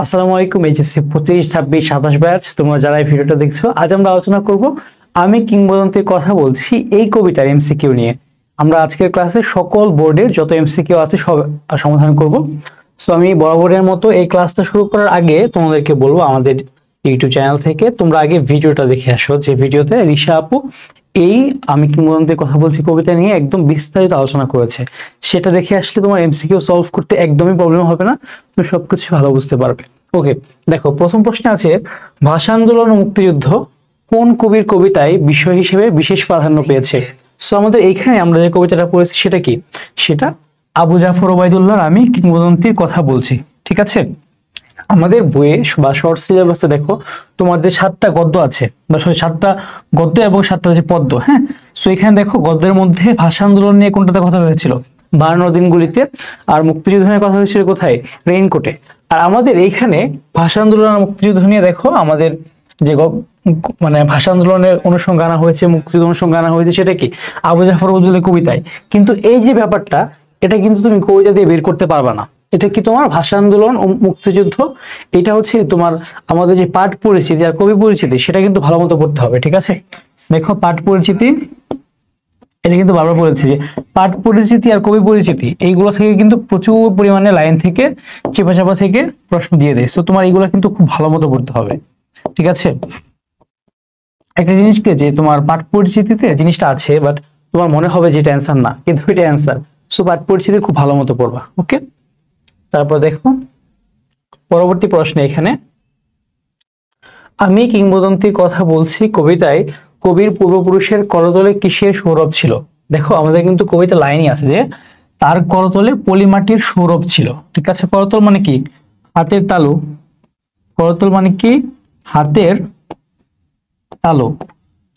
আসসালামু আলাইকুম। HSC 25, 26, 27 batch তোমরা যারা এই ভিডিওটা দেখছো, আজ আমরা আলোচনা করব আমি কিংবদন্তির কথা বলছি এই কবিতার এমসিকিউ নিয়ে। আমরা আজকের ক্লাসে সকল বোর্ডের যত এমসিকিউ আছে সব সমাধান করব। সো আমি বরাবরের মতো এই ক্লাসটা শুরু করার আগে তোমাদেরকে বলবো, আমাদের ইউটিউব চ্যানেল থেকে তোমরা আগে ভিডিওটা দেখে আসো, যে ভিডিওতে রিশা আপু এই আমি কিংবদন্তির কথা বলছি কবিতা নিয়ে একদম বিস্তারিত আলোচনা করেছে। সেটা দেখে আসলে তোমার এমসিকিউ সলভ করতে একদমই প্রবলেম হবে না, তুমি সবকিছু ভালো বুঝতে পারবে। ওকে, দেখো প্রথম প্রশ্নে আছে, ভাষা আন্দোলন ও মুক্তিযুদ্ধ কোন কবির কবিতায় বিষয় হিসেবে বিশেষ প্রাধান্য পেয়েছে? সো আমাদের এইখানে আমরা যে কবিতাটা পড়েছি সেটা কি? সেটা আবু জাফর ওবায়দুল্লাহর আমি কিংবদন্তির কথা বলছি। ঠিক আছে, আমাদের বইয়ে বা শর্ট সিলেবাসে দেখো তোমাদের 7টা গদ্য আছে, বা 7টা গদ্য এবং 7টা যে পদ্য। হ্যাঁ, সো এখানে দেখো গদ্যের মধ্যে ভাষা আন্দোলন নিয়ে কোনটাতে কথা হয়েছিল? 52 দিনগুলিতে। আর মুক্তিযুদ্ধ নিয়ে কথা হয়েছিল কোথায়? রেইনকোটে। আর আমাদের এইখানে ভাষা আন্দোলন আর মুক্তিযুদ্ধ নিয়ে দেখো আমাদের যে মানে ভাষা আন্দোলনের অনুসঙ্গে আনা হয়েছে, মুক্তিযুদ্ধ অনুসঙ্গে আনা হয়েছে, সেটা কি? আবু জাফর ওবায়দুল্লাহর কবিতায়। কিন্তু এই যে ব্যাপারটা, এটা কিন্তু তুমি কবিতা দিয়ে বের করতে পারবা না। এটা কি তোমার ভাষা আন্দোলন ও মুক্তিযুদ্ধ, এটা হচ্ছে তোমার আমাদের যে পাঠ পরিচিতি আর কবি পরিচিতি, সেটা কিন্তু ভালো মতো পড়তে হবে। ঠিক আছে, দেখো পাঠ পরিচিতি, এটা কিন্তু বারবার বলেছি যে পাঠ পরিচিতি আর কবি পরিচিতি এইগুলো থেকে কিন্তু প্রচুর পরিমাণে লাইন থেকে চেপা চাপা থেকে প্রশ্ন দিয়ে দেয়। তো তোমার এইগুলো কিন্তু খুব ভালো মতো পড়তে হবে। ঠিক আছে, একটা জিনিসকে যে তোমার পাঠ পরিচিতিতে জিনিসটা আছে, বাট তোমার মনে হবে যে এটা অ্যান্সার না, কিন্তু এটা অ্যান্সার। সো পাঠ পরিচিতি খুব ভালো মতো পড়বা। ওকে, তারপর দেখো পরবর্তী প্রশ্নে, এখানে আমি কিংবদন্তির কথা বলছি কবিতায় কবির পূর্বপুরুষের করতলে কিসের সৌরভ ছিল? দেখো আমাদের কিন্তু কবিতা লাইনই আছে যে তার করতলে পলিমাটির সৌরভ ছিল। ঠিক আছে, করতল মানে কি? হাতের তালু। করতল মানে কি? হাতের তালু।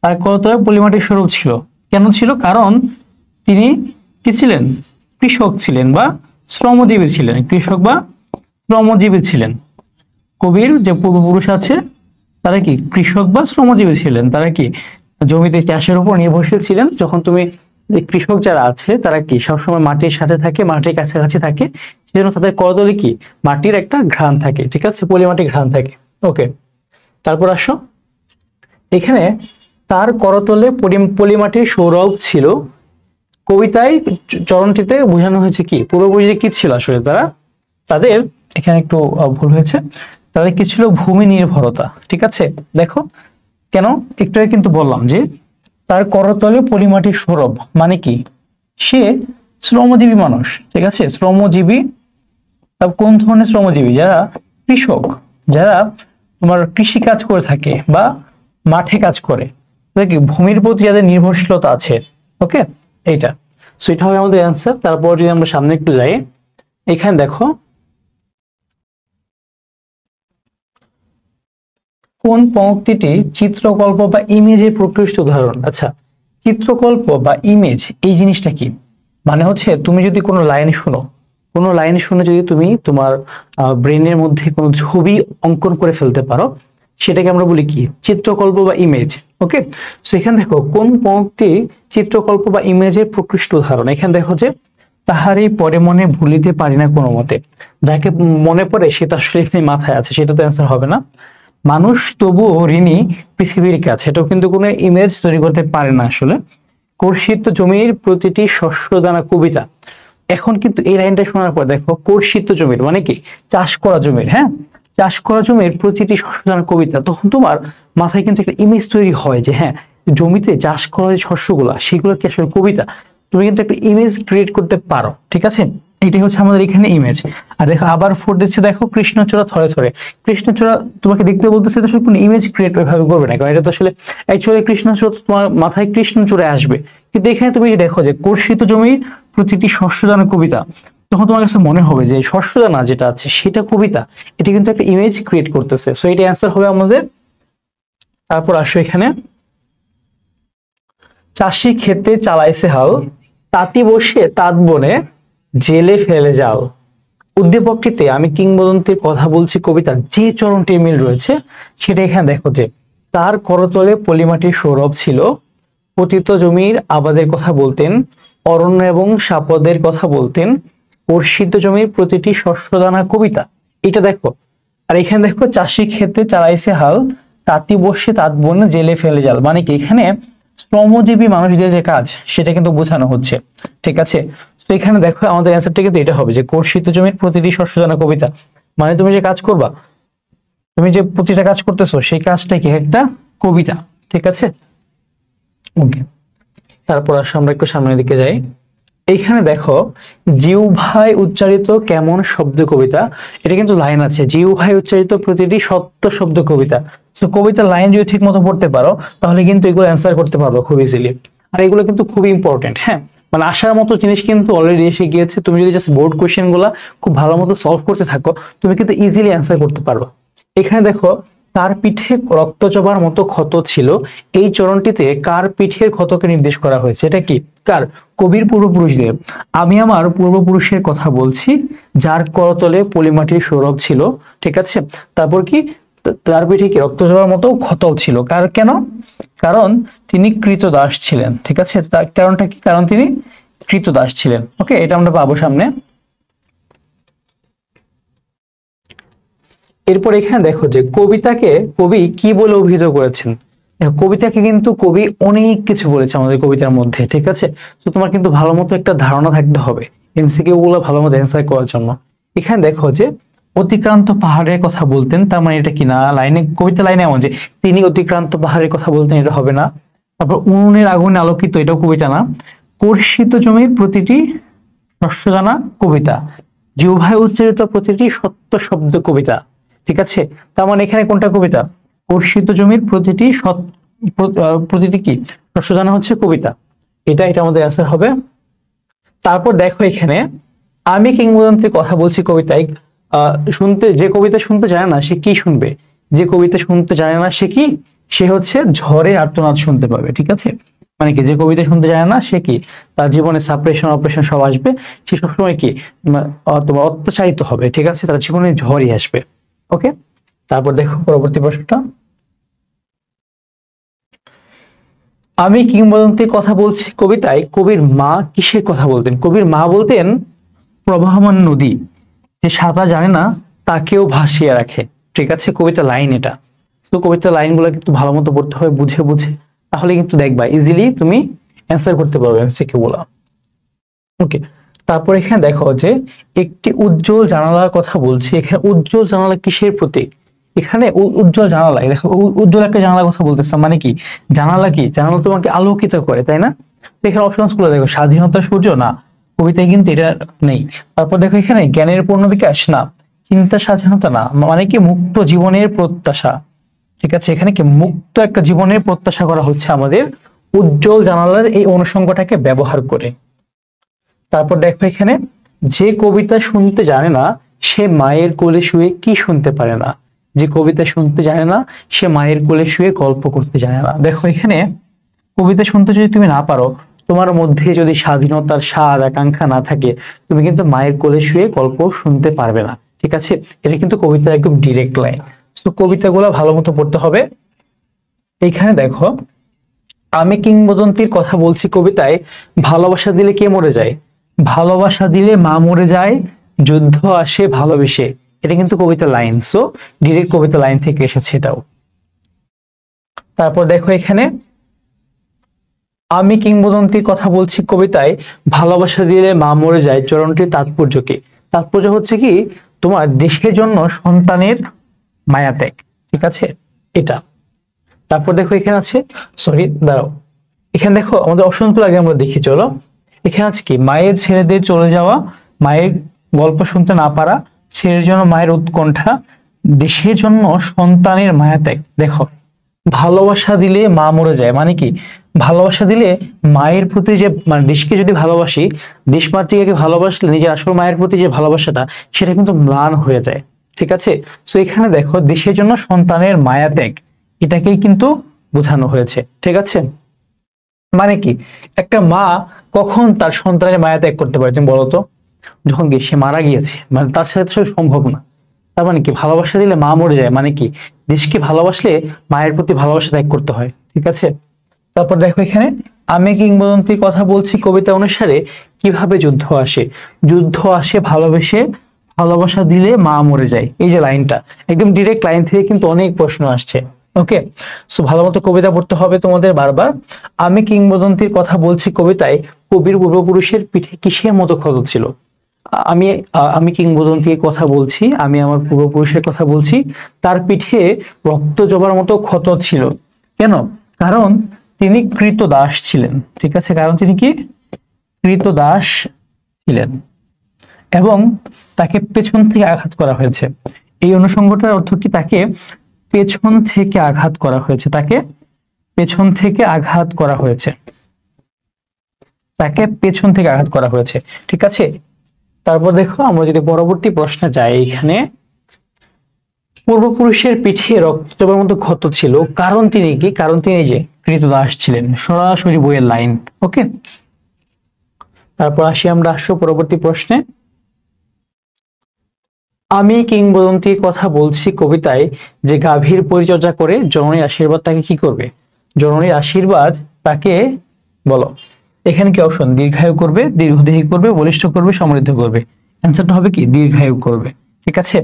তার করতলে পলিমাটির সৌরভ ছিল। কেন ছিল? কারণ তিনি কি ছিলেন? কৃষক ছিলেন বা শ্রমজীবী ছিলেন। কৃষক বা শ্রমজীবী ছিলেন। কবির যে পূর্বপুরুষ আছে তারা কি কৃষক বা শ্রমজীবী ছিলেন? তারা কি জমিতে চাষের উপর নির্ভরশীল ছিলেন? যখন তুমি যে কৃষক যারা আছে তারা কি সবসময় মাটির সাথে থাকে, মাটির কাছাকাছি থাকে, সেজন্য তাদের করতলে কি মাটির একটা ঘ্রাণ থাকে। ঠিক আছে, পলিমাটির ঘ্রাণ থাকে। ওকে, তারপর আসো, এখানে তার করতলে পলিমাটির সৌরভ ছিল কবিতায় চরণটিতে বোঝানো হয়েছে কি? পূর্বপুরুষে কি ছিল আসলে? তাদের এখানে একটু ভুল হয়েছে, তাদের কি ছিল? ভূমি নির্ভরতা। ঠিক আছে, দেখো কেন একটু আগে কিন্তু বললাম যে তার করতলে পলিমাটির সৌরভ মানে কি? সে শ্রমজীবী মানুষ। ঠিক আছে, শ্রমজীবী। কোন ধরনের শ্রমজীবী? যারা কৃষক, যারা তোমার কৃষি কাজ করে থাকে বা মাঠে কাজ করে, কি ভূমির প্রতি যাদের নির্ভরশীলতা আছে। ওকে, এইটা। সো এটা হবে আমাদের অ্যান্সার। তারপর যদি আমরা সামনে একটু যাই, এখানে দেখো কোন পংক্তিটি চিত্রকল্প বা ইমেজের প্রকৃষ্ট উদাহরণ? আচ্ছা, চিত্রকল্প বা ইমেজ এই জিনিসটা কি? মানে হচ্ছে তুমি যদি কোনো লাইন শুনে যদি তুমি তোমার ব্রেনের মধ্যে কোনো ছবি অঙ্কন করে ফেলতে পারো, সেটাকে আমরা বলি কি? চিত্রকল্প বা ইমেজ। ওকে, সেখানে দেখো কোন পংক্তি চিত্রকল্প বা ইমেজের প্রকৃষ্ট উদাহরণ। এখানে দেখো যে তাহারই পরে মনে ভুলিতে পারি না কোনো মতে। যাকে মনে পড়ে সে তো আসলে মাথায় আছে, সেটা তো অ্যান্সার হবে না। মানুষ তবুও ঋণী পৃথিবীর কাছে, এটাও কিন্তু কোনো ইমেজ তৈরি করতে পারে না আসলে। কর্ষিত জমির প্রতিটি শস্য দানা কবিতা। এখন কিন্তু এই লাইনটা শোনার পর দেখো, কর্ষিত জমির মানে কি? চাষ করা জমির। হ্যাঁ, চাষ করা জমির প্রতিটি শস্য দানা কবিতা, তখন তোমার মাথায় কিন্তু একটা ইমেজ তৈরি হয় যে হ্যাঁ, জমিতে চাষ করা যে শস্যগুলা সেগুলো কি আসলে কবিতা। তুমি কিন্তু একটা ইমেজ ক্রিয়েট করতে পারো। ঠিক আছে, এটাই হচ্ছে আমাদের এখানে ইমেজ। আর দেখো আবার ফোর দিচ্ছে, দেখো কৃষ্ণচূড়া থরে থরে। কৃষ্ণচূড়া তোমাকে দেখতে বলতেছে, তো আসলে কোনো ইমেজ ক্রিয়েট ওইভাবে করবে না, কারণ এটা তো আসলে অ্যাকচুয়ালি কৃষ্ণচূড়া তোমার মাথায় কৃষ্ণচূড়া আসবে। কিন্তু এখানে তুমি দেখো যে কর্ষিত জমির প্রতিটি শস্যদানা কবিতা, তখন তোমার কাছে মনে হবে যে শস্যদানা যেটা আছে সেটা কবিতা। এটা কিন্তু একটা ইমেজ ক্রিয়েট করতেছে। সো এটা অ্যান্সার হবে আমাদের। তারপর আসো এখানে, চাষি খেতে চালাইছে হাল, তাঁতি বসে তাঁত বনে জেলে ফেলে জাল। উদ্দীপকটিতে আমি কিংবদন্তির কথা বলছি কবিতার যে চরণটির মিল রয়েছে সেটা এখানে দেখো যে তার করতলে পলিমাটির সৌরভ ছিল, পতিত জমির আবাদের কথা বলতেন, অরণ্য এবং সাপদের কথা বলতেন, কর্ষিত জমির প্রতিটি শস্যদানা কবিতা। এটা দেখো আর এখানে দেখো চাষি ক্ষেতে চালাইছে হাল, তাঁতি বসে তাঁত বনে জেলে ফেলে জাল, মানে কি এখানে শ্রমজীবী মানুষদের যে কাজ সেটা কিন্তু বোঝানো হচ্ছে। ঠিক আছে, তো এখানে দেখো আমাদের অ্যান্সারটা কিন্তু এটা হবে যে কর্ষিত জমির প্রতিটি শস্যদানা কবিতা, মানে তুমি যে কাজ করবা, তুমি যে প্রতিটা কাজ করতেছো সেই কাজটা কি একটা কবিতা। ঠিক আছে, ওকে। তারপর আসলে আমরা একটু সামনের দিকে যাই। এইখানে দেখো জিহ্বায় উচ্চারিত কেমন শব্দ কবিতা, এটা কিন্তু লাইন আছে, জিহ্বায় উচ্চারিত প্রতিটি সত্য শব্দ কবিতা। তো কবিতার লাইন যদি ঠিক মতো পড়তে পারো তাহলে কিন্তু এগুলো অ্যান্সার করতে পারবো খুব ইজিলি। আর এগুলো কিন্তু খুবই ইম্পর্টেন্ট, হ্যাঁ, মানে আসার মতো জিনিস কিন্তু অলরেডি এসে গিয়েছে। তুমি যদি জাস্ট বোর্ড কোয়েশ্চেন গুলা খুব ভালো মতো সলভ করতে থাকো তুমি কিন্তু ইজিলি অ্যান্সার করতে পারবে। এখানে দেখো তার পিঠে রক্ত জবার মতো ক্ষত ছিল, এই চরণটিতে কার পিঠের ক্ষতকে নির্দেশ করা হয়েছে? এটা কি কার? কবির পূর্বপুরুষদের। আমি আমার পূর্বপুরুষের কথা বলছি, যার করতলে পলিমাটির সৌরভ ছিল। ঠিক আছে, তারপর কি তার পিঠে কি রক্ত জবার মতো ক্ষতও ছিল, কার? কেন? কারণ তিনি কৃতদাস ছিলেন। ঠিক আছে, তার কারণটা কি? কারণ তিনি কৃতদাস ছিলেন। ওকে, এটা আমরা পাবো সামনে। এরপর এখানে দেখো যে কবিতাকে কবি কি বলে অভিহিত করেছেন। কবিতাকে কিন্তু কবি অনেক কিছু বলেছে আমাদের কবিতার মধ্যে। ঠিক আছে, তো তোমার কিন্তু ভালো মতো একটা ধারণা থাকতে হবে এমসিকিউ গুলো ভালো মতো অ্যান্সার করার জন্য। এখানে দেখো যে অতিক্রান্ত পাহাড়ের কথা বলতেন, তার মানে এটা কি না? লাইনে, কবিতা লাইনে এমন যে তিনি অতিক্রান্ত পাহাড়ের কথা বলতেন, এটা হবে না। তারপর উনুনের আগুনে আলোকিত, এটাও কবিতা না। কর্ষিত জমির প্রতিটি শস্যদানা কবিতা, জিহ্বায় উচ্চারিত প্রতিটি সত্য শব্দ কবিতা। ঠিক আছে, তার মানে এখানে কোনটা কবিতা? কর্ষিত জমির প্রতিটি কি শস্যদানা হচ্ছে কবিতা। এটা আমাদের অ্যান্সার হবে। তারপর দেখো এখানে আমি কিংবদন্তির কথা বলছি কবিতায়, শুনতে, যে কবিতা শুনতে জানে না সে কি শুনবে? যে কবিতা শুনতে জানে না সে কি? সে হচ্ছে ঝড়ের আর্তনাদ শুনতে পাবে। ঠিক আছে, মানে কি যে কবিতা শুনতে জানে না সে কি, তার জীবনে সাপ্রেশন অপারেশন সব আসবে, সে সবসময় কি তোমার অত্যাচারিত হবে। ঠিক আছে, তার জীবনে ঝড়ই আসবে। ওকে, তারপর দেখো পরবর্তী প্রশ্নটা। আমি কিংবদন্তির কথা বলছি কবিতায় কবির মা কিসের কথা বলতেন? কবির মা বলতেন প্রবাহমান নদী, যে সাঁতার জানে না তাকেও ভাসিয়ে রাখে। ঠিক আছে, কবিতা লাইন এটা। তো কবিতা লাইনগুলো কিন্তু ভালো মতো পড়তে হবে, বুঝে বুঝে, তাহলে কিন্তু দেখবা ইজিলি তুমি অ্যান্সার করতে পারবে এমসিকিউ গুলা। ওকে, তারপর এখানে দেখো যে একটি উজ্জ্বল জানালার কথা বলছি, এখানে উজ্জ্বল জানালা কিসের প্রতীক? এখানে উজ্জ্বল জানালা, দেখো উজ্জ্বল একটা জানালার কথা বলতেছে, মানে কি জানালা কি? জানালা তোমাকে আলোকিত করে, তাই না? তো এখানে অপশনস গুলো দেখো, স্বাধীনতা সূর্য না, কবিতায় কিন্তু এটা নেই। তারপর দেখো এখানে জ্ঞানের পূর্ণ বিকাশ না, চিন্তা স্বাধীনতা না, মানে কি মুক্ত জীবনের প্রত্যাশা। ঠিক আছে, এখানে কি মুক্ত একটা জীবনের প্রত্যাশা করা হচ্ছে আমাদের উজ্জ্বল জানালার এই অনুষঙ্গটাকে ব্যবহার করে। তারপর দেখো এখানে যে কবিতা শুনতে জানে না সে মায়ের কোলে শুয়ে কি শুনতে পারে না? যে কবিতা শুনতে জানে না সে মায়ের কোলে শুয়ে গল্প করতে জানে না। দেখো এখানে কবিতা শুনতে যদি তুমি না পারো, তোমার মধ্যে যদি স্বাধীনতার স্বাদ আকাঙ্ক্ষা না থাকে, তুমি কিন্তু মায়ের কোলে শুয়ে গল্প শুনতে পারবে না। ঠিক আছে, এটা কিন্তু কবিতার একদম ডিরেক্ট লাইন। তো কবিতাগুলো ভালো মতো পড়তে হবে। এইখানে দেখো আমি কিংবদন্তির কথা বলছি কবিতায় ভালোবাসা দিলে কে মরে যায়? ভালোবাসা দিলে মা মরে যায়, যুদ্ধ আসে ভালোবেসে, এটা কিন্তু কবিতা লাইন। সো ডিরেক্ট কবিতা লাইন থেকে এসেছে এটাও। তারপর দেখো এখানে আমি কিংবদন্তির কথা বলছি কবিতায় ভালোবাসা দিলে মা মরে যায়, চরণটির তাৎপর্য কি? তাৎপর্য হচ্ছে কি তোমার দেশের জন্য সন্তানের মায়া ত্যাগ। ঠিক আছে, এটা। তারপর দেখো এখানে আছে, সরি দাঁড়াও, এখানে দেখো আমাদের অপশন গুলো আগে আমরা দেখি, চলো। এখানে আছে কি মায়ের ছেলেদের চলে যাওয়া, মায়ের গল্প শুনতে না পারা, ছেলের জন্য মায়ের উৎকণ্ঠা, দেশের জন্য সন্তানের মায়া ত্যাগ। দেখো ভালোবাসা দিলে মা মরে যায়, মানে কি ভালোবাসা দিলে মায়ের প্রতি যে, মানে দেশকে যদি ভালোবাসি, দেশ মাতৃকাকে ভালোবাসলে নিজের আসল মায়ের প্রতি যে ভালোবাসাটা সেটা কিন্তু ম্লান হয়ে যায়। ঠিক আছে, তো এখানে দেখো দেশের জন্য সন্তানের মায়া ত্যাগ, এটাকেই কিন্তু বোঝানো হয়েছে। ঠিক আছে, মানে কি একটা মা কখন তার সন্তানের মায়া ত্যাগ করতে পারে তুমি বলো তো? যখন কি সে মারা গিয়েছে, মানে তার সাথে তো সম্ভব না। তার মানে কি ভালোবাসা দিলে মা মরে যায়, মানে কি দেশকে ভালোবাসলে মায়ের প্রতি ভালোবাসা ত্যাগ করতে হয়। ঠিক আছে, তারপর দেখো এখানে আমি কিংবদন্তির কথা বলছি কবিতা অনুসারে কিভাবে যুদ্ধ আসে? যুদ্ধ আসে ভালোবেসে, ভালোবাসা দিলে মা মরে যায়, এই যে লাইনটা একদম ডিরেক্ট লাইন থেকে কিন্তু অনেক প্রশ্ন আসছে। ওকে, সো ভালো মতো কবিতা পড়তে হবে তোমাদের বারবার। আমি কিংবদন্তির কথা বলছি কবিতায় কবির পূর্বপুরুষের পিঠে কিসের মতো ক্ষত ছিল। আমি আমি কিংবদন্তির কথা বলছি, আমি আমার পূর্বপুরুষের কথা বলছি, তার পিঠে রক্ত জবার মতো ক্ষত ছিল। কেন? কারণ তিনি কৃতদাস ছিলেন। ঠিক আছে, কারণ তিনি কি কৃতদাস ছিলেন এবং তাকে পেছন থেকে আঘাত করা হয়েছে। এই অনুষঙ্গটার অর্থ কি? তাকে পেছন থেকে আঘাত করা হয়েছে, তাকে পেছন থেকে আঘাত করা হয়েছে, তাকে পেছন থেকে আঘাত করা হয়েছে। ঠিক আছে, তারপর দেখো আমরা যদি পরবর্তী প্রশ্নে যাই, এখানে পূর্বপুরুষের পিঠে রক্তচাপের মতো ক্ষত ছিল, কারণ তিনি কি? কারণ তিনি যে কৃতদাস ছিলেন, সরাসরি বইয়ের লাইন। ওকে, তারপর আসি পরবর্তী প্রশ্নে। আমি কিংবদন্তির কথা বলছি কবিতায় যে গাভীর পরিচর্যা করে জননীর আশীর্বাদ তাকে কি করবে? জননীর আশীর্বাদ তাকে বলো। এখানে কি অপশন? দীর্ঘায়ু করবে, দীর্ঘদেহী করবে, বলিষ্ঠ করবে, সমৃদ্ধ করবে। অ্যান্সারটা হবে কি? দীর্ঘায়ু করবে। ঠিক আছে,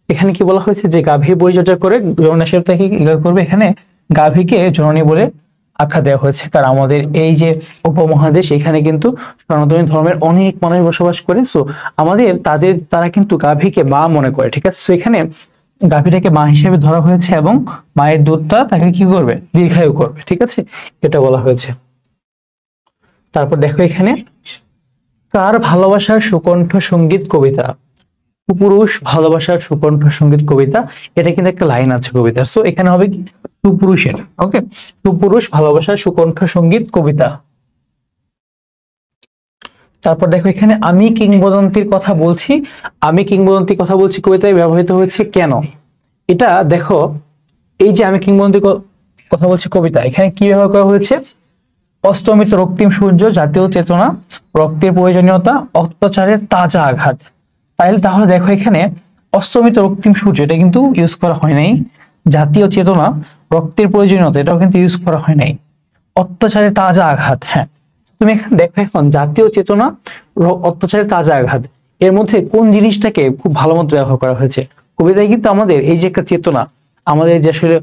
এখানে কি বলা হয়েছে? যে গাভীর পরিচর্যা করে জননীর আশীর্বাদ তাকে কি করবে? এখানে গাভীকে জননী বলে আখ্যা দেওয়া হয়েছে, কারণ আমাদের এই যে উপমহাদেশ এখানে কিন্তু সনাতনী ধর্মের অনেক মানুষ বসবাস করে। সো আমাদের তারা কিন্তু গাভীকে মা মনে করে। ঠিক আছে, সো এখানে গাভীটাকে মা হিসেবে ধরা হয়েছে এবং মায়ের দুধটা তাকে কি করবে? দীর্ঘায়ু করবে। ঠিক আছে, এটা বলা হয়েছে। তারপর দেখো এখানে কার ভালোবাসার সুকণ্ঠ সঙ্গীত কবিতা? সুপুরুষ ভালোবাসার সুকণ্ঠ সঙ্গীত কবিতা, এটা কিন্তু একটা লাইন আছে কবিতার। সো এখানে হবে কি? সুপুরুষের। ওকে, সুপুরুষ ভালোবাসার সুকণ্ঠ সঙ্গীত কবিতা। তারপর দেখো এখানে আমি কিংবদন্তির কথা বলছি, আমি কিংবদন্তির কথা বলছি কবিতায় ব্যবহৃত হয়েছে কেন? এটা দেখো, এই যে আমি কিংবদন্তির কথা বলছি কবিতা, এখানে কি ব্যবহার করা হয়েছে? অস্তমিত রক্তিম সূর্য, জাতীয় চেতনা, রক্তের প্রয়োজনীয়তা, অত্যাচারের তাজা আঘাত। তাহলে দেখো এখানে অস্তমিত রক্তিম সূর্য এটা কিন্তু ইউজ করা হয় নাই, জাতীয় চেতনা, রক্তের প্রয়োজনীয়তা এটাও কিন্তু ইউজ করা হয় নাই, অত্যাচারের তাজা আঘাত। হ্যাঁ, তুমি এখানে দেখো, এখন জাতীয় চেতনা, অত্যাচারের তাজা আঘাত, এর মধ্যে কোন জিনিসটাকে খুব ভালো মতো ব্যবহার করা হয়েছে? কবিতায় কিন্তু আমাদের এই যে একটা চেতনা, আমাদের যে আসলে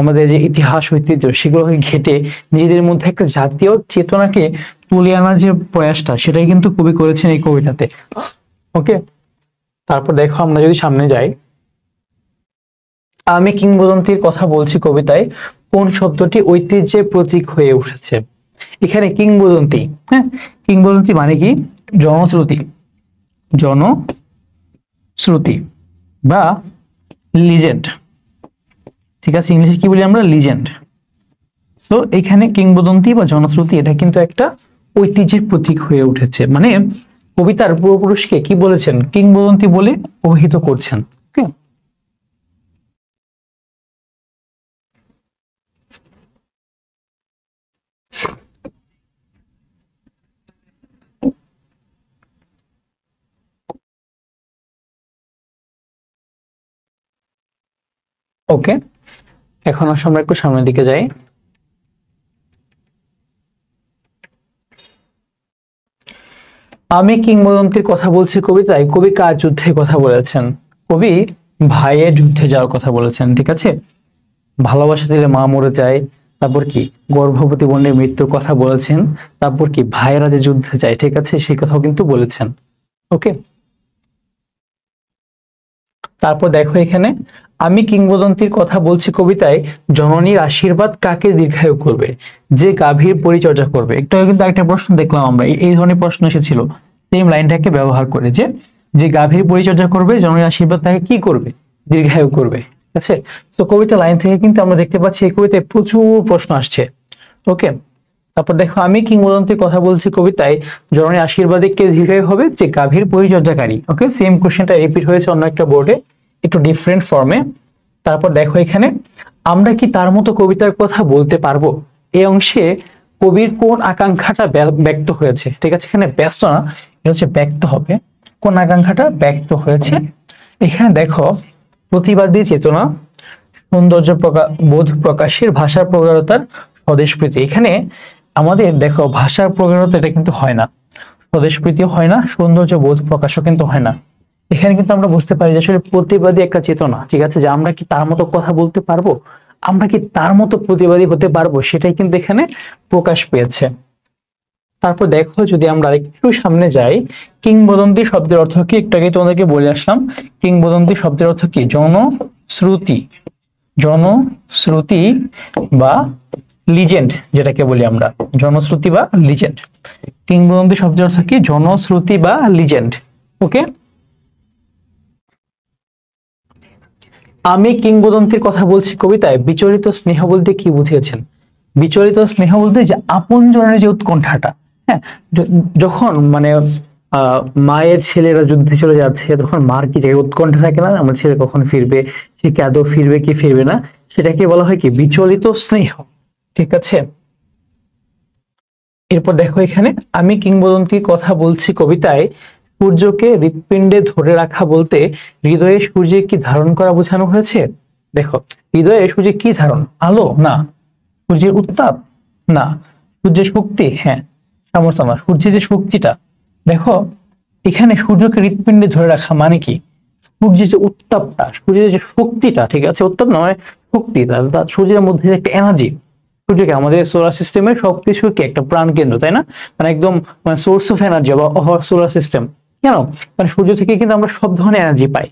আমাদের যে ইতিহাস ঐতিহ্য সেগুলোকে ঘেটে নিজেদের মধ্যে একটা জাতীয় চেতনাকে তুলে আনার যে প্রয়াসটা, সেটাই কিন্তু কবি করেছেন এই কবিতাতে। ওকে, তারপর দেখো আমরা যদি সামনে যাই, আমি কিংবদন্তির কথা বলছি কবিতায় কোন শব্দটি ঐতিহ্যের প্রতীক হয়ে উঠেছে? এখানে কিংবদন্তি, হ্যাঁ, কিংবদন্তি মানে কি? জনশ্রুতি, জনশ্রুতি বা লিজেন্ড। ঠিক আছে, ইংলিশে কি বলি আমরা? লিজেন্ড। সো এখানে কিংবদন্তি বা জনশ্রুতি এটা কিন্তু একটা ঐতিহ্যের প্রতীক হয়ে উঠেছে, মানে কবিতার পূর্বপুরুষকে কি বলেছেন? কিংবদন্তি বলে অভিহিত করছেন। ওকে, ওকে, এখন আসলে আমরা একটু সামনের দিকে যাই। আমি কিংবদন্তির কথা বলছি কবিতায় কবি কার যুদ্ধে কথা বলেছেন? কবি ভাইয়ের যুদ্ধে যাওয়ার কথা বলেছেন। ঠিক আছে, ভালোবাসা দিলে মা মরে যায়, তারপর কি গর্ভবতী বোনের মৃত্যুর কথা বলেছেন, তারপর কি ভাইয়েরা যে যুদ্ধে যায়, ঠিক আছে, সেই কথাও কিন্তু বলেছেন। ওকে, তারপর দেখো এখানে আমি কিংবদন্তির কথা বলছি কবিতায় জননীর আশীর্বাদ কাকে দীর্ঘায়ু করবে? যে গাভীর পরিচর্যা করবে। একটু আগে কিন্তু আরেকটা প্রশ্ন দেখলাম আমরা, এই ধরনের প্রশ্ন এসেছিল সেম লাইনটাকে ব্যবহার করে, যে গাভীর পরিচর্যা করবে জননীর আশীর্বাদ তাকে কি করবে? দীর্ঘায়ু করবে। ঠিক আছে, তো কবিতা লাইন থেকে কিন্তু আমরা দেখতে পাচ্ছি এই কবিতায় প্রচুর প্রশ্ন আসছে। ওকে, তারপর দেখো আমি কিংবদন্তির কথা বলছি কবিতায় জননীর আশীর্বাদে কে দীর্ঘায়ু হবে? যে গাভীর পরিচর্যাকারী। ওকে, সেম কোশ্চেনটা রিপিট হয়েছে অন্য একটা বোর্ডে, একটু ডিফারেন্ট ফর্মে। তারপর দেখো এখানে আমরা কি তার মতো কবিতার কথা বলতে পারবো? এই অংশে কবির কোন আকাঙ্ক্ষাটা ব্যক্ত হয়েছে? ঠিক আছে, এখানে ব্যস্ত না, এটা হচ্ছে ব্যক্ত হবে। কোন আকাঙ্ক্ষাটা ব্যক্ত হয়েছে? এখানে দেখো প্রতিবাদী চেতনা, সৌন্দর্য বোধ প্রকাশের, ভাষার প্রগাঢ়তার, স্বদেশপ্রীতি। এখানে আমাদের দেখো ভাষার প্রগাঢ়তা এটা কিন্তু হয় না, স্বদেশপ্রীতিও হয় না, সৌন্দর্য বোধ প্রকাশও কিন্তু হয় না। এখানে কিন্তু আমরা বুঝতে পারি যে আসলে প্রতিবাদী একটা চেতনা, ঠিক আছে, যে আমরা কি তার মতো কথা বলতে পারবো, আমরা কি তার মতো প্রতিবাদী হতে পারবো, সেটাই কিন্তু এখানে প্রকাশ পেয়েছে। তারপর দেখো যদি আমরা একটু সামনে যাই, কিংবদন্তি শব্দের অর্থ কি, একটু আগে তোমাদেরকে বলে আসলাম। কিংবদন্তি শব্দের অর্থ কি? জনশ্রুতি, জনশ্রুতি বা লিজেন্ড, যেটাকে বলি আমরা জনশ্রুতি বা লিজেন্ড। কিংবদন্তি শব্দের অর্থ কি? জনশ্রুতি বা লিজেন্ড। ওকে, আমি কিংবদন্তির কথা বলছি কবিতায় বিচলিত স্নেহ বলতে কি বুঝিয়েছেন? বিচলিত স্নেহ বলতে যে আপনজনের যে উৎকণ্ঠাটা, হ্যাঁ, যখন মানে মায়ের ছেলেরা যুদ্ধে চলে যাচ্ছে, তখন মার কি যে উৎকণ্ঠা থাকে না, আমার ছেলে কখন ফিরবে, সে কি আদৌ ফিরবে কি ফিরবে না, সেটাকে বলা হয় কি? বিচলিত স্নেহ। ঠিক আছে, এরপর দেখো এখানে আমি কিংবদন্তির কথা বলছি কবিতায় সূর্যকে হৃৎপিণ্ডে ধরে রাখা বলতে হৃদয়ে সূর্যের কি ধারণ করা বোঝানো হয়েছে? দেখো, হৃদয়ে সূর্যের কি ধারণ? আলো? না। সূর্যের উত্তাপ? না। সূর্যের শক্তি? হ্যাঁ। সামর্থ্য? না। সূর্যের যে শক্তিটা, দেখো এখানে সূর্যকে হৃৎপিণ্ডে ধরে রাখা মানে কি? সূর্যের যে উত্তাপটা, সূর্যের যে শক্তিটা, ঠিক আছে, উত্তাপ নয় শক্তি, সূর্যের মধ্যে একটা এনার্জি। সূর্যকে আমাদের সোলার সিস্টেমের সবকিছু কি একটা প্রাণ কেন্দ্র, তাই না? মানে একদম মানে সোর্স অফ এনার্জি বা সোলার সিস্টেম। কেন? মানে সূর্য থেকে কিন্তু আমরা সব ধরনের এনার্জি পাই।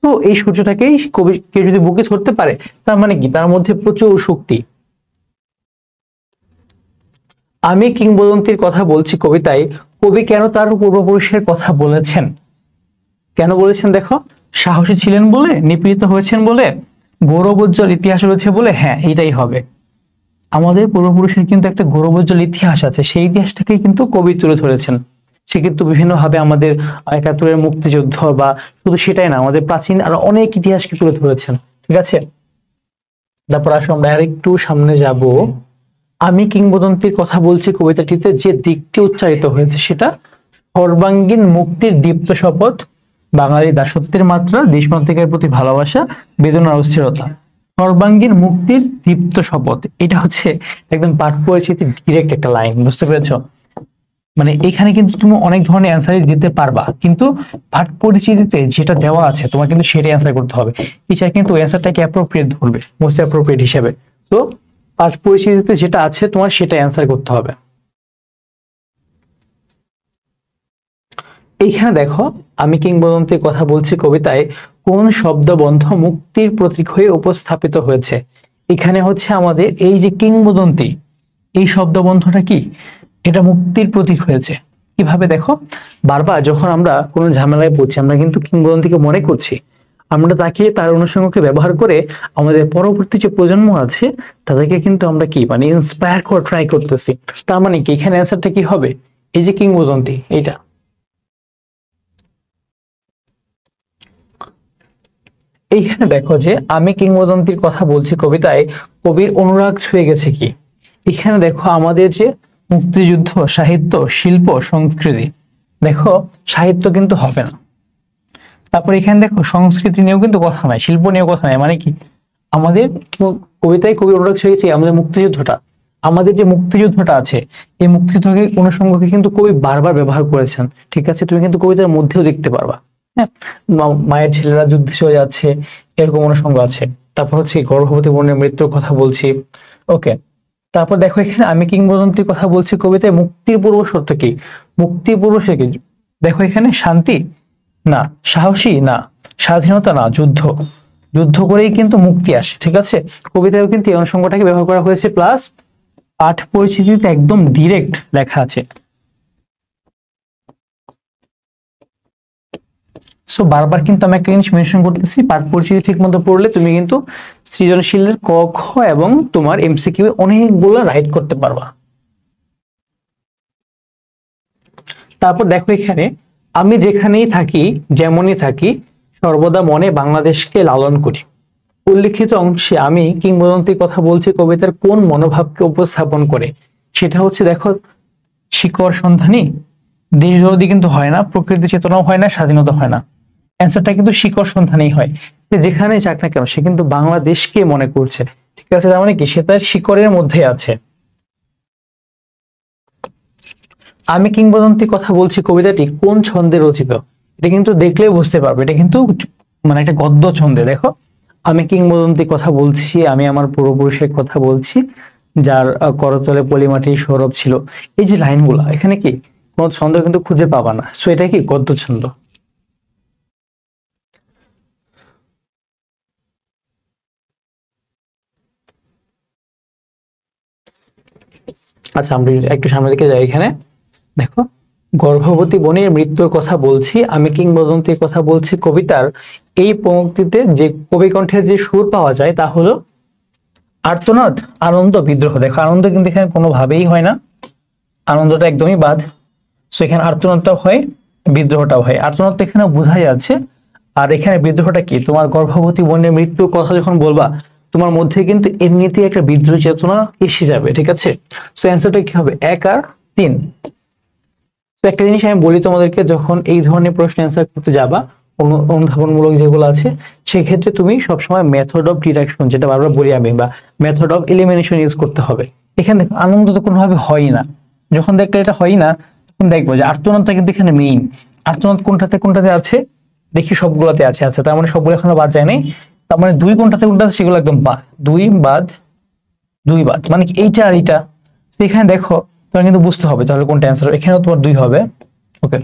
তো এই সূর্যটাকেই কবি কেউ যদি বুকে ধরতে পারে, তার মানে কি? তার মধ্যে প্রচুর শক্তি। আমি কিংবদন্তির কথা বলছি কবিতায় কবি কেন তার পূর্বপুরুষের কথা বলেছেন? কেন বলেছেন? দেখো, সাহসী ছিলেন বলে, নিপীড়িত হয়েছেন বলে, গৌরবোজ্জ্বল ইতিহাস রয়েছে বলে, হ্যাঁ এটাই হবে। আমাদের পূর্বপুরুষের কিন্তু একটা গৌরবোজ্জ্বল ইতিহাস আছে, সেই ইতিহাসটাকেই কিন্তু কবি তুলে ধরেছেন। সে কিন্তু বিভিন্নভাবে আমাদের একাত্তরের মুক্তিযুদ্ধ বা শুধু সেটাই না, আমাদের প্রাচীন আরো অনেক ইতিহাসকে তুলে ধরেছেন। ঠিক আছে, তারপর আসো আমরা আর একটু সামনে যাব। আমি কিংবদন্তির কথা বলছি কবিতাটিতে যে দিকটি উচ্চারিত হয়েছে সেটা সর্বাঙ্গীন মুক্তির দীপ্ত শপথ, বাঙালি দাসত্বের মাত্রা, দেশমাতৃকার প্রতি ভালোবাসা, বেদনার অস্থিরতা। সর্বাঙ্গীন মুক্তির দীপ্ত শপথ, এটা হচ্ছে একদম পাঠ পরিচিতি ডিরেক্ট একটা লাইন, বুঝতে পেরেছো? মানে এখানে কিন্তু তুমি অনেক ধরনের অ্যান্সারই দিতে পারবা, কিন্তু পাঠ পরিচিতিতে যেটা দেওয়া আছে তোমার কিন্তু সেটাই অ্যান্সার করতে হবে। টিচার কিন্তু অ্যান্সারটাকে অ্যাপ্রোপ্রিয়েট ধরবে, মোস্ট অ্যাপ্রোপ্রিয়েট হিসেবে। তো পাঠ পরিচিতিতে যেটা আছে তোমার সেটা অ্যান্সার করতে হবে। এইখানে দেখো, আমি কিংবদন্তির কথা বলছি কবিতায় কোন শব্দবন্ধ মুক্তির প্রতীক হয়ে উপস্থাপিত হয়েছে? এখানে হচ্ছে আমাদের এই যে কিংবদন্তি, এই শব্দবন্ধটা কি? এটা মুক্তির প্রতীক হয়েছে। কিভাবে? দেখো, বারবার যখন আমরা কোনো ঝামেলায় পড়ছি, আমরা কিন্তু কিংবদন্তিকে মনে করছি, আমরা তাকে তার অনুষঙ্গকে ব্যবহার করে আমাদের পরবর্তী যে প্রজন্ম আছে তাদেরকে কিন্তু আমরা কি মানে ইন্সপায়ার করে ট্রাই করতেছি। তার মানে কি এখানে অ্যান্সারটা কি হবে? এই যে কিংবদন্তি, এইটা। এইখানে দেখো যে আমি কিংবদন্তির কথা বলছি কবিতায় কবির অনুরাগ ছুঁয়ে গেছে কি? এখানে দেখো আমাদের যে মুক্তিযুদ্ধ, সাহিত্য, শিল্প, সংস্কৃতি, দেখো সাহিত্য কিন্তু হবে না। তারপর এখানে দেখো সংস্কৃতি নিয়েও কিন্তু কথা নাই, শিল্প নিয়েও কথা নাই। মানে কি আমাদের কবিতায় কবির অনুরাগ ছুঁয়ে গেছে আমাদের মুক্তিযুদ্ধটা। আমাদের যে মুক্তিযুদ্ধটা আছে, এই মুক্তিযুদ্ধকে অনুষঙ্গকে কিন্তু কবি বারবার ব্যবহার করেছেন। ঠিক আছে, তুমি কিন্তু কবিতার মধ্যেও দেখতে পারবা। হ্যাঁ, মায়ের ছেলেরা যুদ্ধে চলে যাচ্ছে, এরকম অনুষঙ্গ আছে। তারপর হচ্ছে গর্ভবতী বোনের মৃত্যুর কথা বলছি। ওকে, তারপর দেখো এখানে আমি কিংবদন্তির কথা বলছি কবিতায় মুক্তির পূর্ব শর্ত কি? মুক্তির পূর্ব সে কি? দেখো এখানে শান্তি? না। সাহসী? না। স্বাধীনতা? না। যুদ্ধ। যুদ্ধ করেই কিন্তু মুক্তি আসে। ঠিক আছে, কবিতায়ও কিন্তু এই অনুষঙ্গটাকে ব্যবহার করা হয়েছে, প্লাস পাঠ পরিচিতিতে একদম ডিরেক্ট লেখা আছে। সো বারবার কিন্তু আমি একটা জিনিস মেনশন করতেছি, পাঠ পরিচিতি ঠিক মতো পড়লে তুমি কিন্তু সৃজনশীলের ক, খ এবং তোমার এমসিকিউ অনেকগুলো রাইট করতে পারবা। তারপর দেখো এখানে আমি যেখানেই থাকি যেমনই থাকি সর্বদা মনে বাংলাদেশকে লালন করি। উল্লিখিত অংশে আমি কিংবদন্তির কথা বলছি কবিতার কোন মনোভাবকে উপস্থাপন করে? সেটা হচ্ছে দেখো শিকড় সন্ধানী, দেশবিরোধী কিন্তু হয় না, প্রকৃতি চেতনাও হয় না, স্বাধীনতা হয় না। অ্যান্সারটা কিন্তু শিকড় সন্ধানেই হয়। সে যেখানেই যাক না কেন সে কিন্তু বাংলাদেশকে মনে করছে। ঠিক আছে, তার মানে কি সে তার শিকড়ের মধ্যে আছে। আমি কিংবদন্তির কথা বলছি কবিতাটি কোন ছন্দে রচিত? এটা কিন্তু দেখলেই বুঝতে পারবে, এটা কিন্তু মানে একটা গদ্য ছন্দে। দেখো, আমি কিংবদন্তির কথা বলছি, আমি আমার পূর্বপুরুষের কথা বলছি, যার করতলে পলিমাটির সৌরভ ছিল। এই যে লাইনগুলা, এখানে কি কোনো ছন্দ কিন্তু খুঁজে পাবা না, সো এটা কি গদ্য ছন্দ। আচ্ছা, আমরা একটু সামনের দিকে যাই। এখানে দেখো, গর্ভবতী বোনের মৃত্যুর কথা বলছি, আমি কিংবদন্তির কথা বলছি কবিতার এই পংক্তিতে যে কবিকণ্ঠের যে সুর পাওয়া যায় তা হলো আর্তনাদ, আনন্দ, বিদ্রোহ। দেখো, আনন্দ কিন্তু এখানে কোনোভাবেই হয় না, আনন্দটা একদমই বাদ। সেখানে আর্তনাদটাও হয়, বিদ্রোহটাও হয়। আর্তনাদ এখানে বোঝাই যাচ্ছে, আর এখানে বিদ্রোহটা কি, তোমার গর্ভবতী বোনের মৃত্যুর কথা যখন বলবা, তোমার মধ্যে কিন্তু এমনিতেই একটা বিদ্রোহ চেতনা এসে যাবে, ঠিক আছে। সো অ্যান্সারটা কি হবে, 1 আর 3। তো একটা জিনিস আমি বলি তোমাদেরকে, যখন এই ধরনের প্রশ্ন অ্যান্সার করতে যাবা, অনুধাবনমূলক যেগুলো আছে, সেক্ষেত্রে তুমি সবসময় মেথড অফ ডিডাকশন, যেটা বারবার বলি আমি, বা মেথড অফ এলিমিনেশন ইউজ করতে হবে। এখানে দেখো, আনন্দ তো কোনোভাবে হয় না। যখন দেখলে এটা হয় না, তখন দেখবো যে আর্তনাদটা কিন্তু এখানে মেইন। আর্তনাদ কোনটাতে কোনটাতে আছে, দেখি সবগুলোতে আছে। আচ্ছা, তার মানে সবগুলো এখনো বাদ যায় নাই। তার মানে 2 কোনটাতে কোনটাতে, সেগুলো একদম বাদ। 2 বাদ, 2 বাদ, মানে কি এইটা আর এইটা। তো এখানে দেখো, তোমার কিন্তু বুঝতে হবে তাহলে কোনটা অ্যান্সার। এখানেও তোমার 2 হবে। ওকে,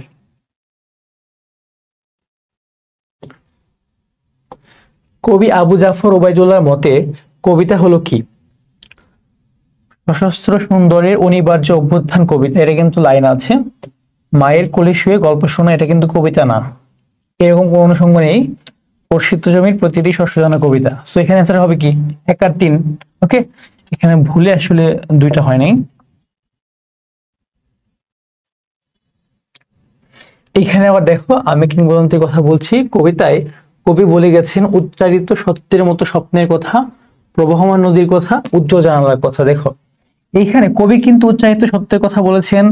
কবি আবু জাফর ওবায়দুল্লাহর মতে কবিতা হলো কি, সশস্ত্র সুন্দরের অনিবার্য অভ্যুত্থান কবিতা। এটা কিন্তু লাইন আছে। মায়ের কোলে শুয়ে গল্প শোনা, এটা কিন্তু কবিতা না, এরকম কোন অনুষঙ্গ নেই। কর্ষিত জমির প্রতিটি শস্য জানা কবিতা। সো এখানে অ্যান্সার হবে কি, 1 আর 3। ওকে, এখানে ভুলে আসলে 2টা হয় নাই। এইখানে আবার দেখো, আমি কিংবদন্তির কথা বলছি কবিতায় কবি বলে গেছেন উচ্চারিত সত্যের মতো স্বপ্নের কথা, প্রবহমান নদীর কথা, উজ্জ্বল জানালার কথা। দেখো, এইখানে কবি কিন্তু উচ্চারিত সত্যের কথা বলেছেন,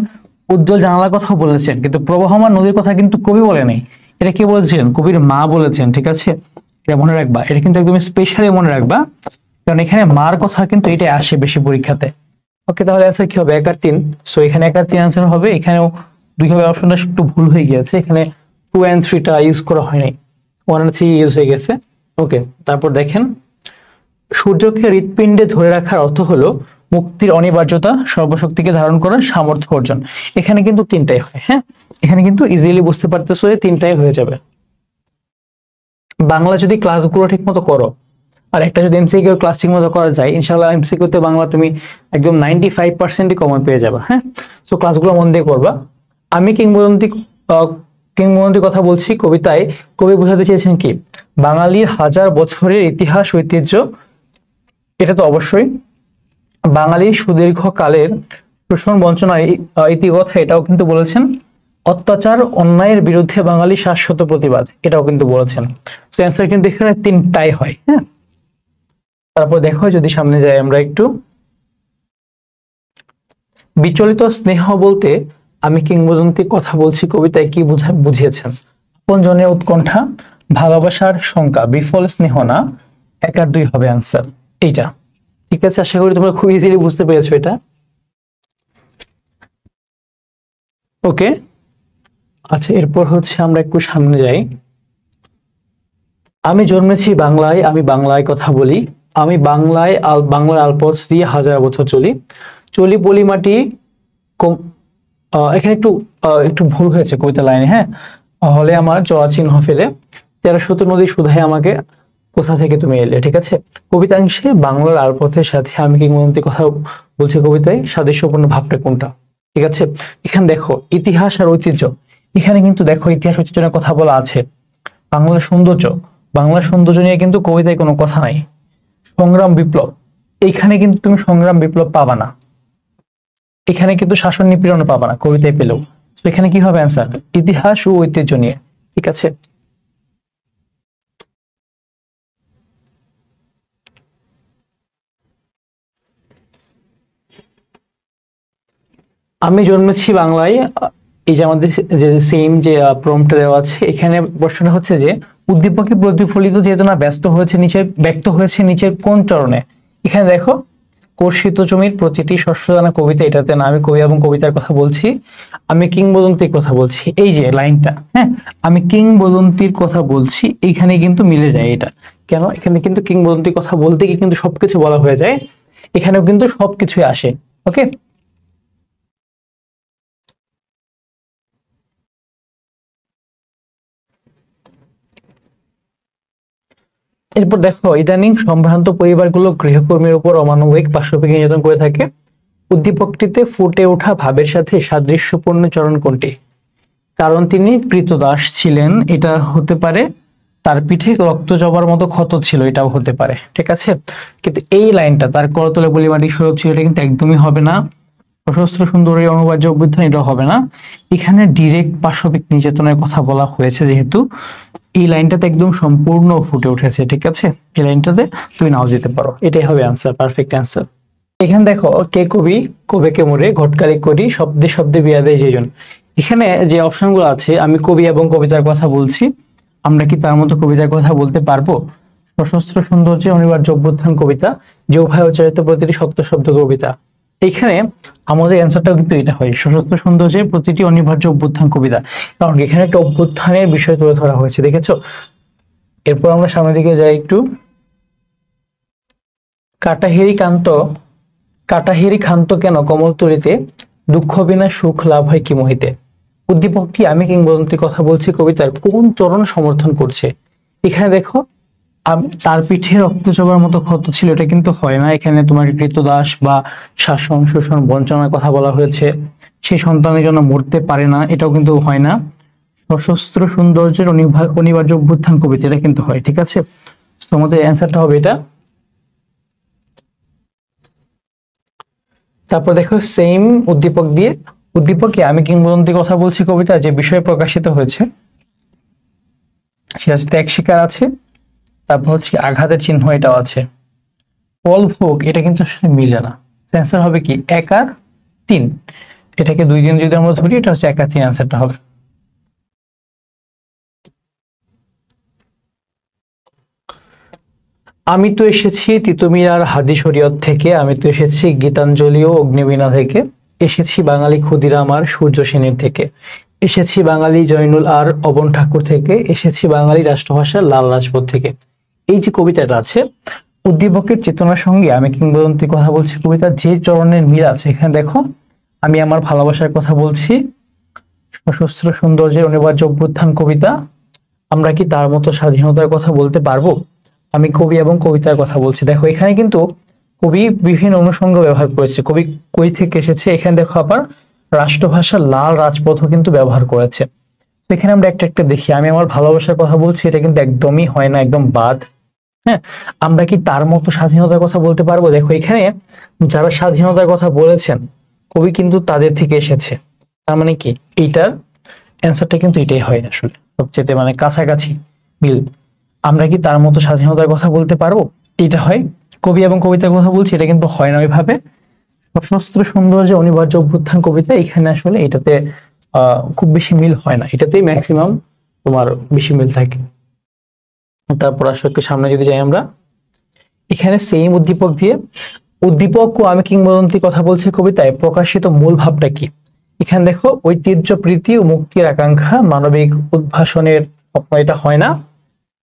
উজ্জ্বল জানালার কথাও বলেছেন, কিন্তু প্রবহমান নদীর কথা কিন্তু কবি বলে নাই। এটা কে বলেছেন, কবির মা বলেছেন, ঠিক আছে। এটা মনে রাখবা, এটা কিন্তু একদম স্পেশালি মনে রাখবা, কারণ এখানে মার কথা কিন্তু এটা আসে বেশি পরীক্ষাতে। ওকে, তাহলে অ্যান্সার কি হবে, 1 আর 3। সো এখানে 1 আর 3 অ্যান্সার হবে। এখানেও 2 হবে, অপশনটা একটু ভুল হয়ে গিয়েছে, এখানে 2 and 3টা ইউজ করা হয় নাই, 1 and 3 ইউজ হয়ে গেছে। ওকে, তারপর দেখেন, সূর্যকে হৃৎপিণ্ডে ধরে রাখার অর্থ হলো মুক্তির অনিবার্যতা, সর্বশক্তিকে ধারণ করার সামর্থ্য অর্জন। এখানে কিন্তু 3টাই হয়। হ্যাঁ, এখানে কিন্তু ইজিলি বুঝতে পারতেছো যে 3টাই হয়ে যাবে। বাংলা যদি ক্লাসগুলো ঠিক মতো করো, আর একটা যদি এমসিকিউ ক্লাস ঠিক মতো করা যায়, ইনশাআল্লাহ এমসিকিউতে বাংলা তুমি একদম 95%ই কমন পেয়ে যাবে। হ্যাঁ, সো ক্লাসগুলো মন দিয়ে করবা। আমি কিংবদন্তি কথা বলছি কবিতায় কবি বোঝাতে চেয়েছেন কি, বাঙালির হাজার বছরের ইতিহাস ঐতিহ্য। এটা তো অবশ্যই বাঙালির সুদীর্ঘ কালের শোষণ বঞ্চনার ইতিকথা, এটাও কিন্তু বলেছেন। অত্যাচার অন্যায়ের বিরুদ্ধে বাঙালি শাশ্বত প্রতিবাদ, এটাও কিন্তু বলেছেন। সো অ্যান্সার কিন্তু এখানে 3টাই হয়। হ্যাঁ, তারপর দেখো, যদি সামনে যাই আমরা একটু, বিচলিত স্নেহ বলতে আমি কিংবদন্তি কথা বলছি কবিতায় কি বুঝিয়েছেন, আপনজনের উৎকণ্ঠা, ভালোবাসার শঙ্কা, বিফল স্নেহ না। 1 আর 2 হবে অ্যান্সার এইটা। ঠিক আছে, আশা করি তোমরা খুব ইজিলি বুঝতে পেরেছো এটা। ওকে, আচ্ছা, এরপর হচ্ছে আমরা একটু সামনে যাই। আমি জন্মেছি বাংলায়, আমি বাংলায় কথা বলি, আমি বাংলায় বাংলার আলপথ দিয়ে হাজার বছর চলি, চলি পলিমাটি। এখানে একটু একটু ভুল হয়েছে কবিতা লাইনে। হ্যাঁ, হলে আমার চলা চিহ্ন ফেলে, 13 নদী শুধায় আমাকে, কোথা থেকে তুমি এলে। ঠিক আছে, কবিতাংশে বাংলার আলপথের সাথে আমি কিংবদন্তি কথা বলছি কবিতায় সাদৃশ্যপূর্ণ ভাবটা কোনটা। ঠিক আছে, এখানে দেখো ইতিহাস আর ঐতিহ্য, এখানে কিন্তু দেখো ইতিহাস ঐতিহ্যের কথা বলা আছে। বাংলার সৌন্দর্য, বাংলার সৌন্দর্য নিয়ে কিন্তু কবিতায় কোনো কথা নাই। সংগ্রাম বিপ্লব, এইখানে কিন্তু তুমি সংগ্রাম বিপ্লব পাবা না, এখানে কিন্তু শাসন নিপীড়ন পাবা না কবিতায় পেলেও। তো এখানে কি হবে অ্যান্সার, ইতিহাস ও ঐতিহ্য নিয়ে। ঠিক আছে, আমি জন্মেছি বাংলায়, এই যে আমাদের যে সেম যে প্রম্পটটা দেওয়া আছে, এখানে প্রশ্নটা হচ্ছে যে উদ্দীপকে প্রতিফলিত চেতনা ব্যস্ত হয়েছে নিচের, ব্যক্ত হয়েছে নিচের কোন চরণে। এখানে দেখো কর্ষিত জমির প্রতিটি শস্যদানা কবিতা, এটাতে না আমি কবি এবং কবিতার কথা বলছি, আমি কিংবদন্তির কথা বলছি। এই যে লাইনটা, হ্যাঁ, আমি কিংবদন্তির কথা বলছি, এইখানে কিন্তু মিলে যায় এটা। কেন? এখানে কিন্তু কিংবদন্তির কথা বলতে গিয়ে কিন্তু সবকিছু বলা হয়ে যায়, এখানেও কিন্তু সবকিছুই আসে। ওকে, এরপর দেখো, ইদানিং সম্ভ্রান্ত পরিবারগুলো গৃহকর্মীর উপর অমানবিক পাশবিক নির্যাতন করে থাকে। উদ্দীপকটিতে ফুটে ওঠা ভাবের সাথে সাদৃশ্যপূর্ণ চরণ কোনটি? কারণ তিনি ক্রীতদাস ছিলেন, এটা হতে পারে। তার পিঠে রক্ত জবার মতো ক্ষত ছিল, এটাও হতে পারে। ঠিক আছে, কিন্তু এই লাইনটা, তার করতলে বলি মাটি সৌরভ ছিল, এটা কিন্তু একদমই হবে না। সশস্ত্র সুন্দরী অনিবার্য অভ্যুত্থান, এটাও হবে না। এখানে ডিরেক্ট পাশবিক নির্যাতনের কথা বলা হয়েছে, যেহেতু এই লাইনটাতে একদম সম্পূর্ণ ফুটে উঠেছে। ঠিক আছে, এই লাইনটাতে তুমি নাও যেতে পারো, এটাই হবে অ্যান্সার, পারফেক্ট অ্যান্সার। এখানে দেখো, কে কবি কবে কে মোরে ঘটকালি করি শব্দে শব্দে বিয়া দেয় যেজন। এখানে যে অপশনগুলো আছে, আমি কবি এবং কবিতার কথা বলছি, আমরা কি তার মতো কবিতার কথা বলতে পারবো? সশস্ত্র সৌন্দর্যে অনিবার্য অভ্যুত্থান কবিতা, যে উভয় উচ্চারিত প্রতিটি সত্য শব্দ কবিতা। এইখানে আমাদের অ্যান্সারটাও কিন্তু এটা হয়, সশস্ত্র সৌন্দর্যের প্রতিটি অনিবার্য অভ্যুত্থান কবিতা, কারণ এখানে একটা অভ্যুত্থানের বিষয় তুলে ধরা হয়েছে, দেখেছো? এরপর আমরা সামনের দিকে যাই একটু। কাটাহেরি কান্ত, কাটাহেরি ক্ষান্ত কেন কমল তরিতে, দুঃখ বিনা সুখ লাভ হয় কি মোহিতে। উদ্দীপকটি আমি কিংবদন্তির কথা বলছি কবিতার কোন চরণ সমর্থন করছে? এখানে দেখো, তার পিঠে রক্ত জবার মতো ক্ষত ছিল, এটা কিন্তু হয় না। এখানে তোমার ক্রীতদাস বা শাসন শোষণ বঞ্চনার কথা বলা হয়েছে, সে সন্তানের জন্য মরতে পারে না, এটাও কিন্তু হয় না। সশস্ত্র সৌন্দর্যের অনিবার্য অভ্যুত্থান কবিতা, এটা কিন্তু হয়। ঠিক আছে, তো আমাদের অ্যান্সারটা হবে এটা। তারপর দেখো, সেম উদ্দীপক দিয়ে, উদ্দীপকে আমি কিংবদন্তির কথা বলছি কবিতা যে বিষয়ে প্রকাশিত হয়েছে, সে ত্যাগ শিকার আছে, তারপর হচ্ছে আঘাতের চিহ্ন, এটাও আছে। ফল ভোগ, এটা কিন্তু আসলে মিলে না। অ্যান্সার হবে কি 1 আর 3, এটাকে 2 দিন যদি আমরা ধরি, এটা হচ্ছে 1 আর 3 অ্যান্সারটা হবে। আমি তো এসেছি তিতুমির হাদি শরীয়ত থেকে, আমি তো এসেছি গীতাঞ্জলি ও অগ্নিবীণা থেকে, এসেছি বাঙালি ক্ষুদিরাম আর সূর্য সেনের থেকে, এসেছি বাঙালি জয়নুল আর অবন ঠাকুর থেকে, এসেছি বাঙালি রাষ্ট্রভাষা লাল রাজপথ থেকে। এই যে কবিতাটা আছে, উদ্দীপকের চেতনার সঙ্গে আমি কিংবদন্তির কথা বলছি কবিতার যে চরণের মিল আছে, এখানে দেখো, আমি আমার ভালোবাসার কথা বলছি, সশস্ত্র সৌন্দর্যের অনিবার্য অভ্যুত্থান কবিতা, আমরা কি তার মতো স্বাধীনতার কথা বলতে পারবো, আমি কবি এবং কবিতার কথা বলছি। দেখো, এখানে কিন্তু কবি বিভিন্ন অনুষঙ্গ ব্যবহার করেছে, কবি কই থেকে এসেছে, এখানে দেখো আবার রাষ্ট্রভাষা লাল রাজপথও কিন্তু ব্যবহার করেছে। তো এখানে আমরা একটা একটা দেখি, আমি আমার ভালোবাসার কথা বলছি, এটা কিন্তু একদমই হয় না, একদম বাদ। হ্যাঁ, আমরা কি তার মতো স্বাধীনতার কথা বলতে পারবো? দেখো, এখানে যারা স্বাধীনতার কথা বলেছেন, কবি কিন্তু তাদের থেকে এসেছে, তার মানে কি এইটার অ্যান্সারটা কিন্তু এটাই হয় আসলে, সবচেয়ে মানে কাছাকাছি মিল। আমরা কি তার মতো স্বাধীনতার কথা বলতে পারবো, এটা হয়। কবি এবং কবিতার কথা বলছি, এটা কিন্তু হয় না ওইভাবে। সশস্ত্র সৌন্দর্যে অনিবার্য অভ্যুত্থান কবিতা, এখানে আসলে এটাতে খুব বেশি মিল হয় না, এটাতেই ম্যাক্সিমাম তোমার বেশি মিল থাকে। তারপর আসলে একটু সামনে যদি যাই আমরা, এখানে সেম উদ্দীপক দিয়ে, উদ্দীপক ও আমি কিংবদন্তির কথা বলছি কবিতায় প্রকাশিত মূল ভাবটা কি? এখানে দেখো, ঐতিহ্য প্রীতি ও মুক্তির আকাঙ্ক্ষা, মানবিক উদ্ভাসনের স্বপ্ন, এটা হয় না।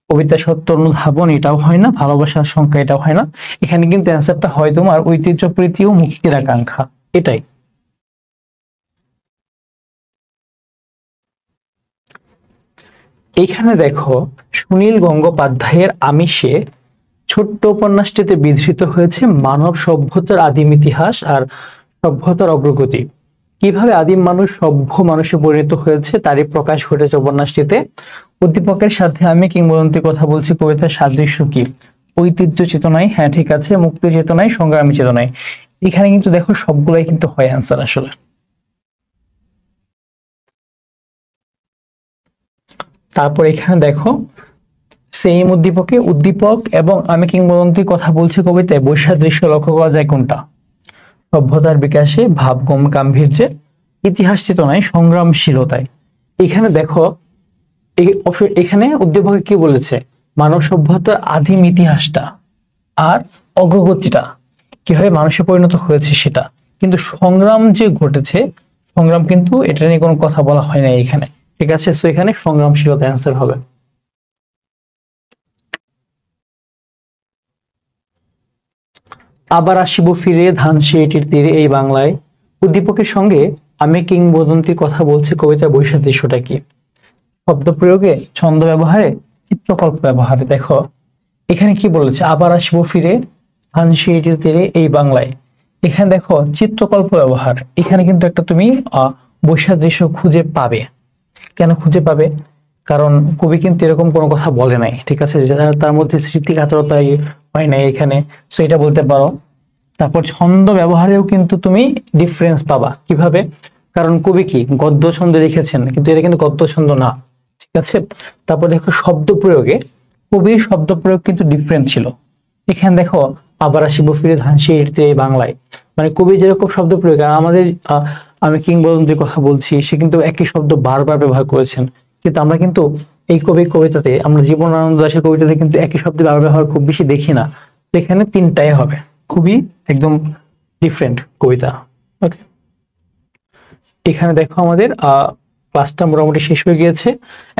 কবিতা সত্য অনুধাবন, এটাও হয় না। ভালোবাসার সংখ্যা, এটাও হয় না। এখানে কিন্তু অ্যান্সারটা হয় তোমার ঐতিহ্য প্রীতি ও মুক্তির আকাঙ্ক্ষা, এটাই। এইখানে দেখো, সুনীল গঙ্গোপাধ্যায়ের আমিষে ছোট্ট উপন্যাসটিতে বিধৃত হয়েছে মানব সভ্যতার আদিম ইতিহাস আর সভ্যতার অগ্রগতি। কিভাবে আদিম মানুষ সভ্য মানুষে পরিণত হয়েছে তারই প্রকাশ ঘটেছে উপন্যাসটিতে। উদ্দীপকের সাথে আমি কিংবদন্তির কথা বলছি কবিতার সাদৃশ্য কি? ঐতিহ্য চেতনায়, হ্যাঁ ঠিক আছে, মুক্তি চেতনায়, সংগ্রামী চেতনায়। এখানে কিন্তু দেখো সবগুলাই কিন্তু হয় অ্যান্সার আসলে। তারপর এখানে দেখো, সেম উদ্দীপকে উদ্দীপক এবং আমি কিংবদন্তির কথা বলছি কবিতায় বৈসাদৃশ্য লক্ষ্য করা যায় কোনটা? সভ্যতার বিকাশে, ভাব গাম্ভীর্যে, ইতিহাস চেতনায়, সংগ্রামশীলতায়। এখানে দেখো, এখানে উদ্দীপকে কি বলেছে? মানব সভ্যতার আদিম ইতিহাসটা আর অগ্রগতিটা, কিভাবে মানুষে পরিণত হয়েছে সেটা, কিন্তু সংগ্রাম যে ঘটেছে, সংগ্রাম কিন্তু এটা নিয়ে কোনো কথা বলা হয় না এখানে। ঠিক আছে, তো এখানে সংগ্রামশীলতা অ্যান্সার হবে। আবার আসিব ফিরে ধানসিঁড়িটির তীরে এই বাংলায়, উদ্দীপকের সঙ্গে আমি কিংবদন্তির কথা বলছি কবিতার বৈসাদৃশ্যটা কি? শব্দ প্রয়োগে, ছন্দ ব্যবহারে, চিত্রকল্প ব্যবহারে। দেখো এখানে কি বলেছে, আবার আসিব ফিরে ধানসিঁড়িটির তীরে এই বাংলায়। এখানে দেখো চিত্রকল্প ব্যবহার, এখানে কিন্তু একটা তুমি বৈসাদৃশ্য খুঁজে পাবে। কেন খুঁজে পাবে? কারণ কবি কিন্তু এরকম কোনো কথা বলে নাই, ঠিক আছে, তার মধ্যে স্মৃতিকাতরতা হয় নাই এখানে, সো এটা বলতে পারো। তারপর ছন্দ ব্যবহারেও কিন্তু তুমি ডিফারেন্স পাবা। কিভাবে? কারণ কবি কি গদ্য ছন্দ লিখেছেন, কিন্তু এটা কিন্তু গদ্য ছন্দ না, ঠিক আছে। তারপর দেখো শব্দ প্রয়োগে, কবির শব্দ প্রয়োগ কিন্তু ডিফারেন্ট ছিল। এখানে দেখো আবার আসিব ফিরে ধানসিঁড়িটিতে এই বাংলায়, মানে কবি যেরকম শব্দ প্রয়োগ, আর আমাদের আমি কিংবদন্তির কথা বলছি, সে কিন্তু একই শব্দ বারবার ব্যবহার করেছেন। কিন্তু আমরা কিন্তু এই কবিতাতে, আমরা জীবনানন্দ দাশের কবিতাতে কিন্তু একই শব্দ বারবার ব্যবহার খুব বেশি দেখি না। তো এখানে তিনটাই হবে, খুবই একদম ডিফারেন্ট কবিতা। ওকে, এখানে দেখো আমাদের ক্লাসটা মোটামুটি শেষ হয়ে গিয়েছে।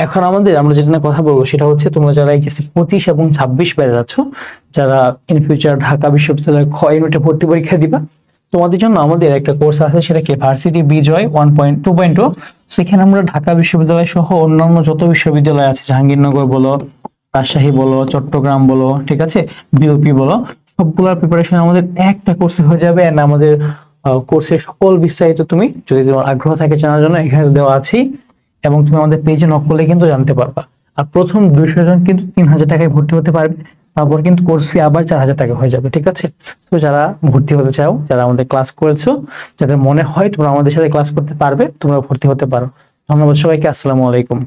এখন আমরা যেটা নিয়ে কথা বলবো সেটা হচ্ছে, তোমরা যারা এইচএসসি 25 এবং 26 ব্যাচ আছো, যারা ইন ফিউচার ঢাকা বিশ্ববিদ্যালয়ে খ ইউনিটে ভর্তি পরীক্ষা দিবা, তোমাদের জন্য আমাদের একটা কোর্স আছে, সেটা কি ভার্সিটি বিজয় 1.2.0। সেখানে আমরা ঢাকা বিশ্ববিদ্যালয় সহ অন্যান্য যত বিশ্ববিদ্যালয় আছে, জাহাঙ্গীরনগর বলো, রাজশাহী বলো, চট্টগ্রাম বলো, ঠিক আছে, বিওপি বলো, সবগুলোর প্রিপারেশন আমাদের একটা কোর্সে হয়ে যাবে। এন্ড আমাদের কোর্সের সকল বিস্তারিত তুমি যদি তোমার আগ্রহ থাকে জানার জন্য, এখানে দেওয়া আছেই, এবং তুমি আমাদের পেজে নক করলে কিন্তু জানতে পারবা। আর প্রথম 200 জন কিন্তু 3000 টাকায় ভর্তি হতে পারবে, তারপর কিন্তু কোর্স ফি আবার 4000 টাকা হয়ে যাবে, ঠিক আছে। তো যারা ভর্তি হতে চাও, যারা আমাদের ক্লাস করেছো, যাদের মনে হয় তোমরা আমাদের সাথে ক্লাস করতে পারবে, তোমরা ভর্তি হতে পারো। ধন্যবাদ সবাইকে, আসসালামু আলাইকুম।